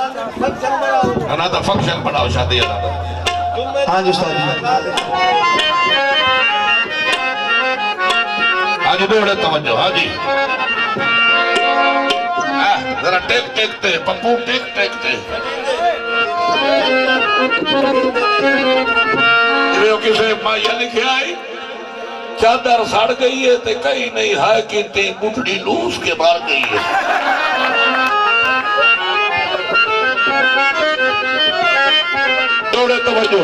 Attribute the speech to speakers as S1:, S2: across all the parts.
S1: ना तो फंक्शन बनाओ शादी ना।
S2: हाँ जी उस्ताद जी।
S1: हाँ जी दौड़े तवज्जो। हाँ जी जरा टेक टेकते पप्पू टेक टेकते किसे माया लिखे आई चादर सड़ गई है ते कहीं नहीं है कि गुठड़ी लूस के बाहर गई है। दौड़े तवज्जो।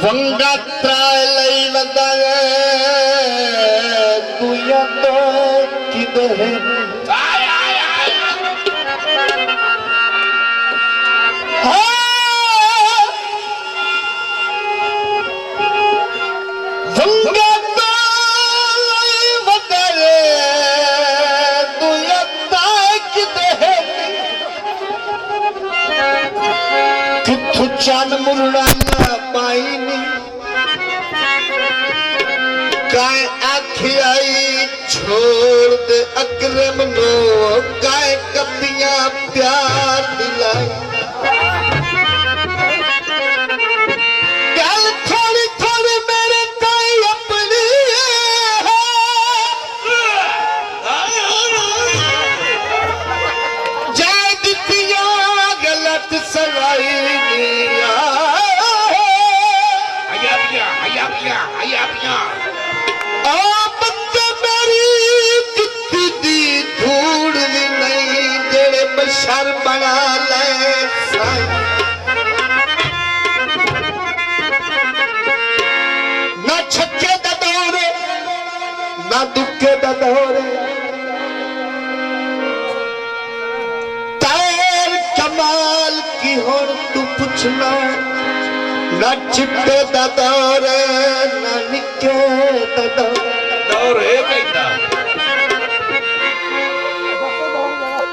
S2: वंगा त्राय लई वदाए तू या तो किधर चांद मुरड़ा पाई काय आखियाई छोड़ दे अकरम नो काय कपियां प्यार दिलाई गल थोड़ी थोड़ी मेरे ताई अपनी जाय दितियां गलत सलाई शर बना ले ना छक्के दा दौरे ना दुखे दा दौरे तैर कमाल की होर तू पुछना ना चिट्टे दा दौरे ना निके दा दौरे कहता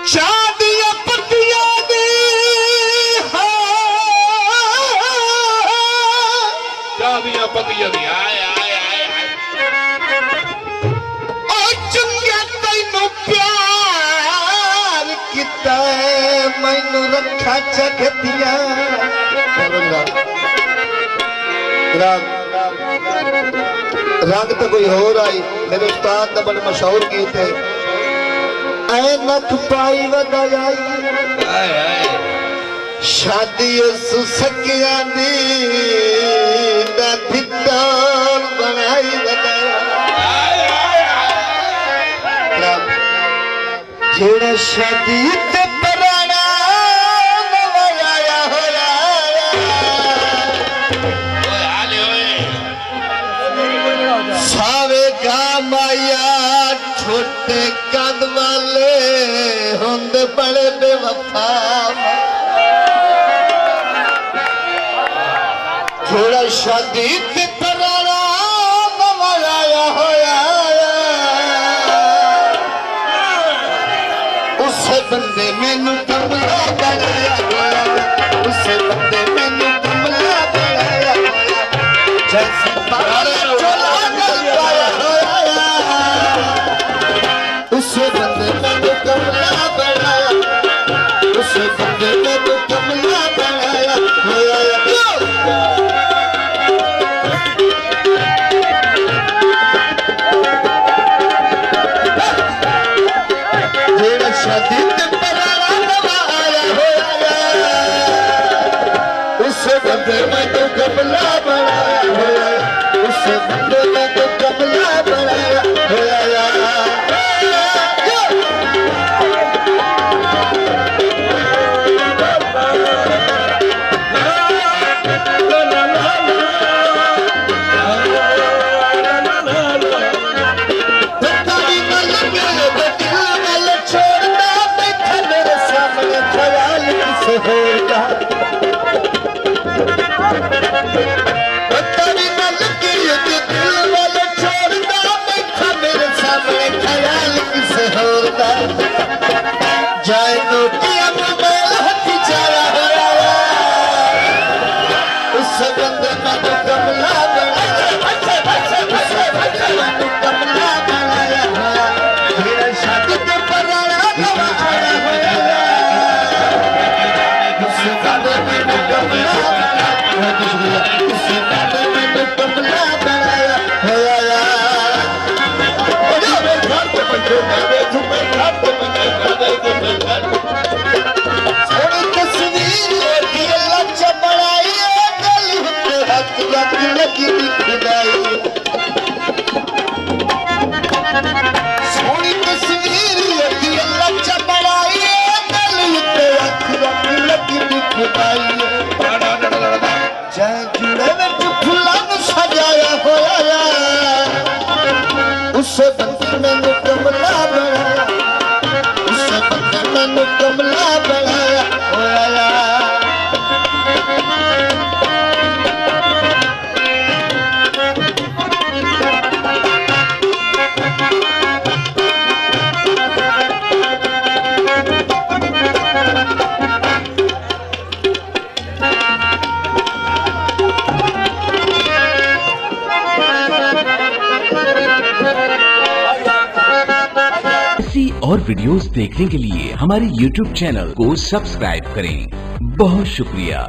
S2: शादियां पतियां दी
S1: शादियां पतियां दी आए आए आए
S2: ओ चुंगे तैनू प्यार किता मैनू रखा चखतिया रंग तो कोई होर आई मेरे उस्ताद ने बड़े मशहूर गीत है ऐनक पाई वदाई शादी सुसकिया दी भितर बनाई जेड़ा शादी ते पराना नवाया होया सावे गा माया छोटे कद वाले होंदे बड़े बेवफा थोड़ा शादी ते पराना नवाया होया उसे बंदे मैनू कमला बनाया होया उसे बंदे मैनू कमला बनाया होया जैसे बाहर चला गया उसे बंदे मैनू कमला बनाया उसे बंदे मैनू कमला बनाया जेड़ा शादी ते पराना नवाया होया उसे बंदे मैनू कमला बनाया होया उसे बंदे मैनू कमला बनाया होया जाए नोटिया मोबाइल हथ जाया होया उस बंदे मैनू कमला बनाया कमला बनाया होया मेरा शादी ते पराना नवाया होया उसे दर्द मैंने कमला बनाया होया थोड़ी तस्वीर की लच बनाई गल होते हाथ लगी खुदाई थोड़ी तस्वीर की लच बनाई गल होते हाथ लगी खुदाई जय जुड़े विच फुल्लां नूं सजाया होया उसे बंदे मैनू कमला बनाया उसे बंदे मैनू कमला बनाया होया
S3: और वीडियोस देखने के लिए हमारे YouTube चैनल को सब्सक्राइब करें। बहुत शुक्रिया।